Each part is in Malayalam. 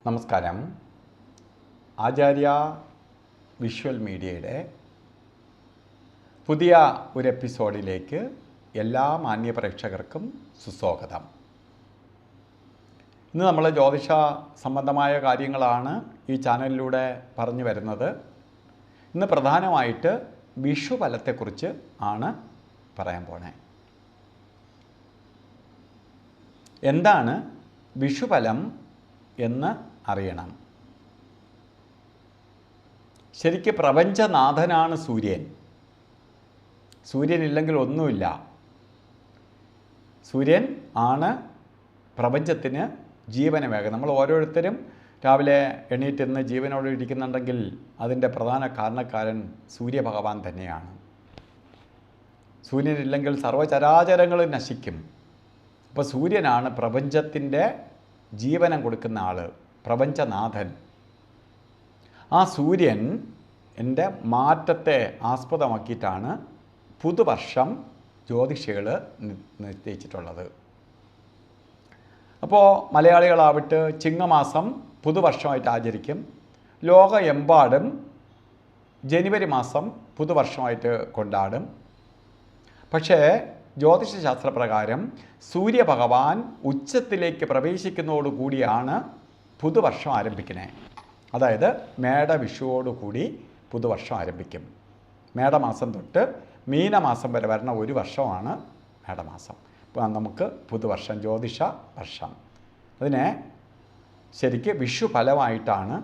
നമസ്കാരം. ആചാര്യ വിഷ്വൽ മീഡിയയുടെ പുതിയ ഒരു എപ്പിസോഡിലേക്ക് എല്ലാ മാന്യ പ്രേക്ഷകർക്കും സുസ്വാഗതം. ഇന്ന് നമ്മൾ ജ്യോതിഷ സംബന്ധമായ കാര്യങ്ങളാണ് ഈ ചാനലിലൂടെ പറഞ്ഞു വരുന്നത്. ഇന്ന് പ്രധാനമായിട്ട് വിഷുഫലത്തെക്കുറിച്ച് ആണ് പറയാൻ പോണേ. എന്താണ് വിഷുഫലം എന്ന് അറിയണം. ശരിക്ക് പ്രപഞ്ചനാഥനാണ് സൂര്യൻ. സൂര്യനില്ലെങ്കിൽ ഒന്നുമില്ല. സൂര്യൻ ആണ് പ്രപഞ്ചത്തിന് ജീവനമേകം. നമ്മൾ ഓരോരുത്തരും രാവിലെ എണീറ്റിന്ന് ജീവനോട് ഇരിക്കുന്നുണ്ടെങ്കിൽ അതിൻ്റെ പ്രധാന കാരണക്കാരൻ സൂര്യഭഗവാൻ തന്നെയാണ്. സൂര്യനില്ലെങ്കിൽ സർവ്വചരാചരങ്ങൾ നശിക്കും. അപ്പോൾ സൂര്യനാണ് പ്രപഞ്ചത്തിൻ്റെ ജീവനം കൊടുക്കുന്ന ആൾ, പ്രപഞ്ചനാഥൻ. ആ സൂര്യൻ എൻ്റെ മാറ്റത്തെ ആസ്പദമാക്കിയിട്ടാണ് പുതുവർഷം ജ്യോതിഷികൾ നിശ്ചയിച്ചിട്ടുള്ളത്. അപ്പോൾ മലയാളികളാവട്ടെ ചിങ്ങമാസം പുതുവർഷമായിട്ട് ആചരിക്കും. ലോകമെമ്പാടും ജനുവരി മാസം പുതുവർഷമായിട്ട് കൊണ്ടാടും. പക്ഷേ ജ്യോതിഷശാസ്ത്രപ്രകാരം സൂര്യഭഗവാൻ ഉച്ചത്തിലേക്ക് പ്രവേശിക്കുന്നതോടുകൂടിയാണ് പുതുവർഷം ആരംഭിക്കുന്നത്. അതായത് മേടവിഷുവോടുകൂടി പുതുവർഷം ആരംഭിക്കും. മേടമാസം തൊട്ട് മീനമാസം വരെ വരുന്ന ഒരു വർഷമാണ് മേടമാസം. ഇപ്പോൾ നമുക്ക് പുതുവർഷം, ജ്യോതിഷ വർഷം. അതിനെ ശരിക്ക് വിഷു ഫലമായിട്ടാണ്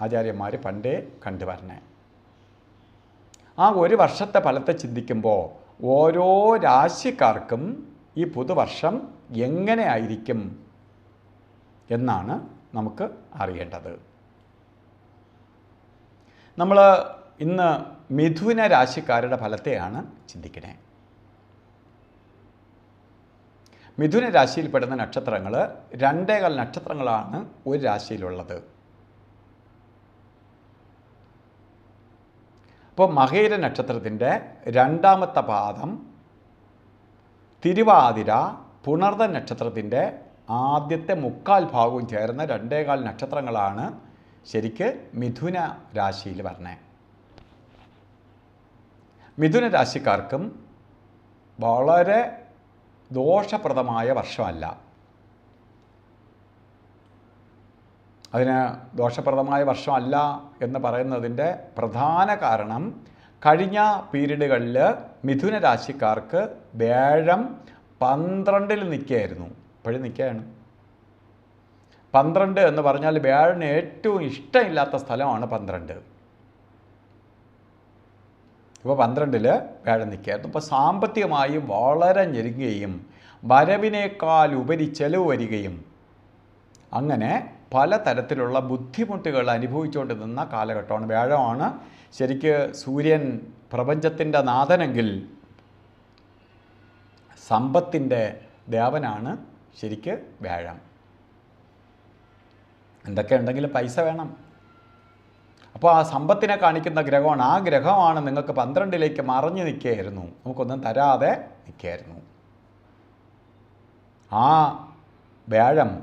ആചാര്യന്മാർ പണ്ടേ കണ്ടുവരുന്നത്. ആ ഒരു വർഷത്തെ ഫലത്തെ ചിന്തിക്കുമ്പോൾ ഓരോ രാശിക്കാർക്കും ഈ പുതുവർഷം എങ്ങനെ ആയിരിക്കും എന്നാണ് നമുക്ക് അറിയേണ്ടത്. നമ്മൾ ഇന്ന് മിഥുന രാശിക്കാരുടെ ഫലത്തെയാണ് ചിന്തിക്കണേ. മിഥുന രാശിയിൽപ്പെടുന്ന നക്ഷത്രങ്ങൾ 2.25 നക്ഷത്രങ്ങളാണ് ഒരു രാശിയിലുള്ളത്. ഇപ്പോൾ മകയിര നക്ഷത്രത്തിൻ്റെ 2ാമത്തെ പാദം, തിരുവാതിര, പുണർത നക്ഷത്രത്തിൻ്റെ ആദ്യത്തെ 3/4 ഭാഗവും ചേർന്ന 2.25 നക്ഷത്രങ്ങളാണ് ശരിക്ക് മിഥുന രാശിയിൽ വരണേ. മിഥുന രാശിക്കാർക്കും വളരെ ദോഷപ്രദമായ വർഷമല്ല. അതിന് ദോഷപ്രദമായ വർഷമല്ല എന്ന് പറയുന്നതിൻ്റെ പ്രധാന കാരണം കഴിഞ്ഞ പീരീഡുകളിൽ മിഥുന രാശിക്കാർക്ക് വ്യാഴം 12 നിൽക്കുകയായിരുന്നു. ഇപ്പോഴും നിൽക്കുകയാണ്. 12 എന്ന് പറഞ്ഞാൽ വ്യാഴന് ഏറ്റവും ഇഷ്ടമില്ലാത്ത സ്ഥലമാണ് 12. ഇപ്പോൾ 12 വ്യാഴം നിൽക്കുകയായിരുന്നു. ഇപ്പോൾ സാമ്പത്തികമായി വളരെ ഞെരുങ്ങുകയും വരവിനേക്കാൾ ഉപരി ചെലവ് വരികയും അങ്ങനെ പലതരത്തിലുള്ള ബുദ്ധിമുട്ടുകൾ അനുഭവിച്ചുകൊണ്ട് നിന്ന കാലഘട്ടമാണ്. വ്യാഴമാണ് ശരിക്ക് സൂര്യൻ പ്രപഞ്ചത്തിൻ്റെ നാഥനെങ്കിൽ സമ്പത്തിൻ്റെ ദേവനാണ് ശരിക്ക് വ്യാഴം. എന്തൊക്കെ ഉണ്ടെങ്കിലും പൈസ വേണം. അപ്പോൾ ആ സമ്പത്തിനെ കാണിക്കുന്ന ഗ്രഹമാണ്. ആ ഗ്രഹമാണ് നിങ്ങൾക്ക് 12ലേക്ക് മറഞ്ഞു നിൽക്കുകയായിരുന്നു, നമുക്കൊന്നും തരാതെ നിൽക്കുകയായിരുന്നു. ആ വ്യാഴം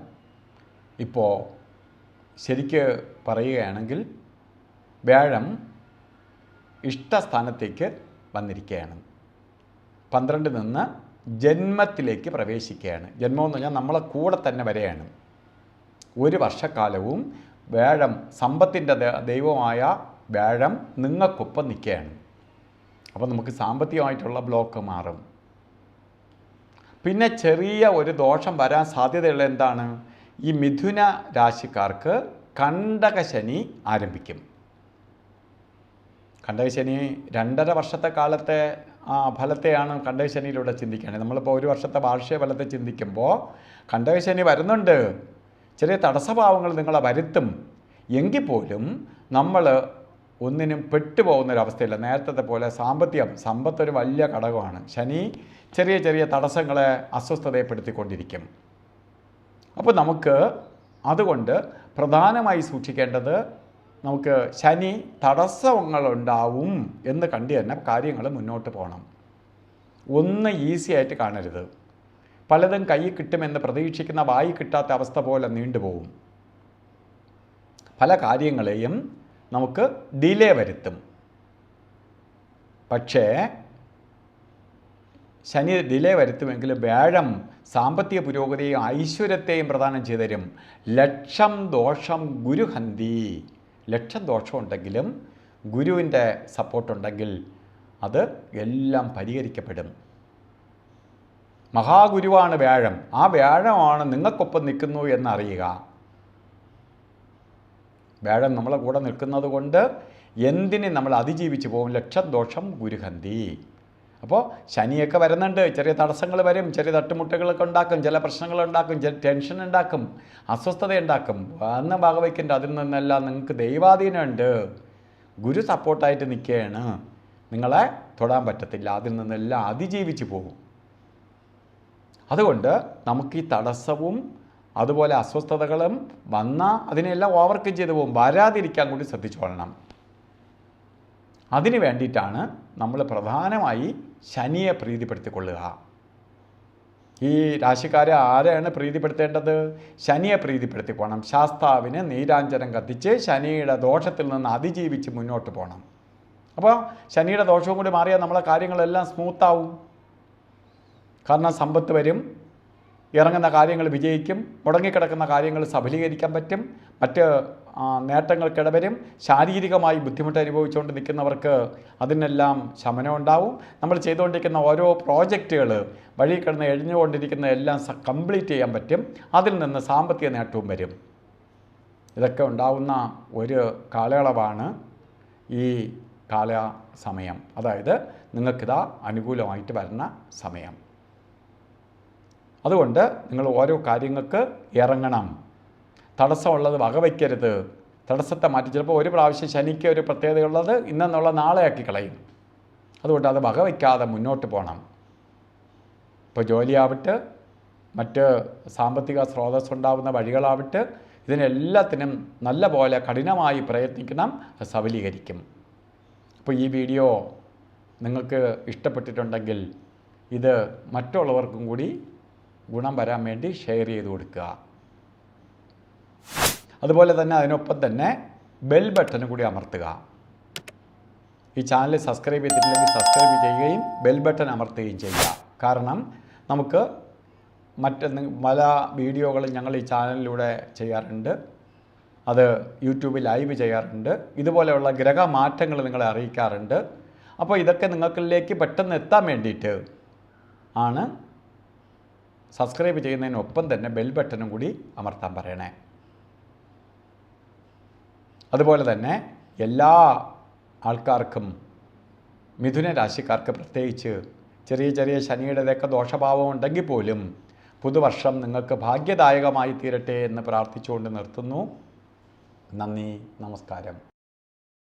ഇപ്പോൾ ശരിക്ക് പറയുകയാണെങ്കിൽ വ്യാഴം ഇഷ്ടസ്ഥാനത്തേക്ക് വന്നിരിക്കുകയാണ്. 12 നിന്ന് ജന്മത്തിലേക്ക് പ്രവേശിക്കുകയാണ്. ജന്മം എന്ന് പറഞ്ഞാൽ നമ്മളെ കൂടെ തന്നെ വരെയാണ്. ഒരു വർഷക്കാലവും വ്യാഴം, സമ്പത്തിൻ്റെ ദൈവമായ വ്യാഴം നിങ്ങൾക്കൊപ്പം നിൽക്കുകയാണ്. അപ്പോൾ നമുക്ക് സാമ്പത്തികമായിട്ടുള്ള ബ്ലോക്ക് മാറും. പിന്നെ ചെറിയ ഒരു ദോഷം വരാൻ സാധ്യതയുള്ള എന്താണ്? ഈ മിഥുന രാശിക്കാർക്ക് കണ്ടകശനി ആരംഭിക്കും. കണ്ടകശനി 2.5 വർഷത്തെ കാലത്തെ ഫലത്തെയാണ് കണ്ടകശനിയിലൂടെ ചിന്തിക്കേണ്ടത്. നമ്മളിപ്പോൾ ഒരു വർഷത്തെ വാർഷിക ഫലത്തെ ചിന്തിക്കുമ്പോൾ കണ്ടകശനി വരുന്നുണ്ട്. ചെറിയ തടസ്സഭാവങ്ങൾ നിങ്ങളെ വരുത്തും. എങ്കിൽ പോലും നമ്മൾ ഒന്നിനും പെട്ടുപോകുന്നൊരവസ്ഥയില്ല. നേരത്തെ പോലെ സമ്പത്തൊരു വലിയ ഘടകമാണ്. ശനി ചെറിയ ചെറിയ തടസ്സങ്ങളെ അസ്വസ്ഥതയെപ്പെടുത്തിക്കൊണ്ടിരിക്കും. അപ്പോൾ നമുക്ക് അതുകൊണ്ട് പ്രധാനമായി സൂക്ഷിക്കേണ്ടത്, നമുക്ക് ശനി തടസ്സങ്ങളുണ്ടാവും എന്ന് കണ്ടു തന്നെ കാര്യങ്ങൾ മുന്നോട്ട് പോകണം. ഒന്ന് ഈസി ആയിട്ട് കാണരുത്. പലതും കൈ കിട്ടുമെന്ന് പ്രതീക്ഷിക്കുന്ന വായി കിട്ടാത്ത അവസ്ഥ പോലെ നീണ്ടുപോകും. പല കാര്യങ്ങളെയും നമുക്ക് ഡിലേ വരുത്തും. പക്ഷേ ശനി ഡിലേ വരുത്തുമെങ്കിലും വ്യാഴം സാമ്പത്തിക പുരോഗതിയും ഐശ്വര്യത്തെയും പ്രദാനം ചെയ്തു തരും. ലക്ഷം ദോഷം ഗുരുഹന്തി. ലക്ഷം ദോഷമുണ്ടെങ്കിലും ഗുരുവിൻ്റെ സപ്പോർട്ടുണ്ടെങ്കിൽ അത് എല്ലാം പരിഹരിക്കപ്പെടും. മഹാഗുരുവാണ് വ്യാഴം. ആ വ്യാഴമാണ് നിങ്ങൾക്കൊപ്പം നിൽക്കുന്നു എന്നറിയുക. വ്യാഴം നമ്മളെ കൂടെ നിൽക്കുന്നത് കൊണ്ട് എന്തിനെ നമ്മൾ അതിജീവിച്ച് പോകും. ലക്ഷം ദോഷം ഗുരുഹന്തി. അപ്പോൾ ശനിയൊക്കെ വരുന്നുണ്ട്, ചെറിയ തടസ്സങ്ങൾ വരും, ചെറിയ തട്ടുമുട്ടുകളൊക്കെ ഉണ്ടാക്കും, ചില പ്രശ്നങ്ങളുണ്ടാക്കും, ചില ടെൻഷൻ ഉണ്ടാക്കും, അസ്വസ്ഥത ഉണ്ടാക്കും. അന്ന് ഭാഗവയ്ക്കുന്നുണ്ട്. അതിൽ നിന്നെല്ലാം നിങ്ങൾക്ക് ദൈവാധീനമുണ്ട്. ഗുരു സപ്പോർട്ടായിട്ട് നിൽക്കുകയാണ്. നിങ്ങളെ തൊടാൻ പറ്റത്തില്ല. അതിൽ നിന്നെല്ലാം അതിജീവിച്ച് പോകും. അതുകൊണ്ട് നമുക്ക് ഈ തടസ്സവും അതുപോലെ അസ്വസ്ഥതകളും വന്നാൽ അതിനെല്ലാം ഓവർകം ചെയ്തു പോകും. വരാതിരിക്കാൻ കൂടി ശ്രദ്ധിച്ചോളണം. അതിന് വേണ്ടിയിട്ടാണ് നമ്മൾ പ്രധാനമായി ശനിയെ പ്രീതിപ്പെടുത്തിക്കൊള്ളുക. ഈ രാശിക്കാരെ ആരെയാണ് പ്രീതിപ്പെടുത്തേണ്ടത്? ശനിയെ പ്രീതിപ്പെടുത്തിപ്പോണം. ശാസ്താവിന് നീരാഞ്ജനം കത്തിച്ച് ശനിയുടെ ദോഷത്തിൽ നിന്ന് അതിജീവിച്ച് മുന്നോട്ട് പോകണം. അപ്പോൾ ശനിയുടെ ദോഷവും കൂടി മാറിയാൽ നമ്മളെ കാര്യങ്ങളെല്ലാം സ്മൂത്താവും. കാരണം സമ്പത്ത് വരും, ഇറങ്ങുന്ന കാര്യങ്ങൾ വിജയിക്കും, മുടങ്ങിക്കിടക്കുന്ന കാര്യങ്ങൾ സഫലീകരിക്കാൻ പറ്റും, മറ്റ് നേട്ടങ്ങൾക്കിടവരും. ശാരീരികമായി ബുദ്ധിമുട്ട് അനുഭവിച്ചുകൊണ്ട് നിൽക്കുന്നവർക്ക് അതിനെല്ലാം ശമനം ഉണ്ടാവും. നമ്മൾ ചെയ്തുകൊണ്ടിരിക്കുന്ന ഓരോ പ്രോജക്റ്റുകൾ വഴി കിടന്ന് എഴിഞ്ഞുകൊണ്ടിരിക്കുന്ന എല്ലാം കംപ്ലീറ്റ് ചെയ്യാൻ പറ്റും. അതിൽ നിന്ന് സാമ്പത്തിക നേട്ടവും വരും. ഇതൊക്കെ ഉണ്ടാവുന്ന ഒരു കാലയളവാണ് ഈ സമയം. അതായത് നിങ്ങൾക്കിതാ അനുകൂലമായിട്ട് വരുന്ന സമയം. അതുകൊണ്ട് നിങ്ങൾ ഓരോ കാര്യങ്ങൾക്ക് ഇറങ്ങണം. തടസ്സമുള്ളത് വകവയ്ക്കരുത്. തടസ്സത്തെ മാറ്റി. ചിലപ്പോൾ ഒരു പ്രാവശ്യം ശനിക്ക് ഒരു പ്രത്യേകതയുള്ളത് ഇന്നെന്നുള്ള നാളെയാക്കി കളയും. അതുകൊണ്ട് അത് വകവയ്ക്കാതെ മുന്നോട്ട് പോകണം. ഇപ്പോൾ ജോലിയാവട്ടെ, മറ്റ് സാമ്പത്തിക സ്രോതസ്സുണ്ടാവുന്ന വഴികളാവട്ടെ, ഇതിനെല്ലാത്തിനും നല്ല പോലെ കഠിനമായി പ്രയത്നിക്കണം. സബലീകരിക്കും. അപ്പോൾ ഈ വീഡിയോ നിങ്ങൾക്ക് ഇഷ്ടപ്പെട്ടിട്ടുണ്ടെങ്കിൽ ഇത് മറ്റുള്ളവർക്കും കൂടി ഗുണം വരാൻ വേണ്ടി ഷെയർ ചെയ്ത് കൊടുക്കുക. അതുപോലെ തന്നെ അതിനൊപ്പം തന്നെ ബെൽ ബട്ടൺ കൂടി അമർത്തുക. ഈ ചാനൽ സബ്സ്ക്രൈബ് ചെയ്തിട്ടില്ലെങ്കിൽ സബ്സ്ക്രൈബ് ചെയ്യുകയും ബെൽ ബട്ടൺ അമർത്തുകയും ചെയ്യുക. കാരണം നമുക്ക് പല വീഡിയോകളും ഞങ്ങൾ ഈ ചാനലിലൂടെ ചെയ്യാറുണ്ട്. അത് യൂട്യൂബിൽ ലൈവ് ചെയ്യാറുണ്ട്. ഇതുപോലെയുള്ള ഗ്രഹമാറ്റങ്ങൾ നിങ്ങളെ അറിയിക്കാറുണ്ട്. അപ്പോൾ ഇതൊക്കെ നിങ്ങൾക്കിലേക്ക് പെട്ടെന്ന് എത്താൻ വേണ്ടിയിട്ട് ആണ് സബ്സ്ക്രൈബ് ചെയ്യുന്നതിനൊപ്പം തന്നെ ബെൽ ബട്ടണും കൂടി അമർത്താൻ പറയണേ. അതുപോലെ തന്നെ എല്ലാ ആൾക്കാർക്കും, മിഥുന രാശിക്കാർക്ക് പ്രത്യേകിച്ച് ചെറിയ ചെറിയ ശനിയുടേതൊക്കെ ദോഷഭാവം ഉണ്ടെങ്കിൽ പോലും പുതുവർഷം നിങ്ങൾക്ക് ഭാഗ്യദായകമായി തീരട്ടെ എന്ന് പ്രാർത്ഥിച്ചുകൊണ്ട് നിർത്തുന്നു. നന്ദി, നമസ്കാരം.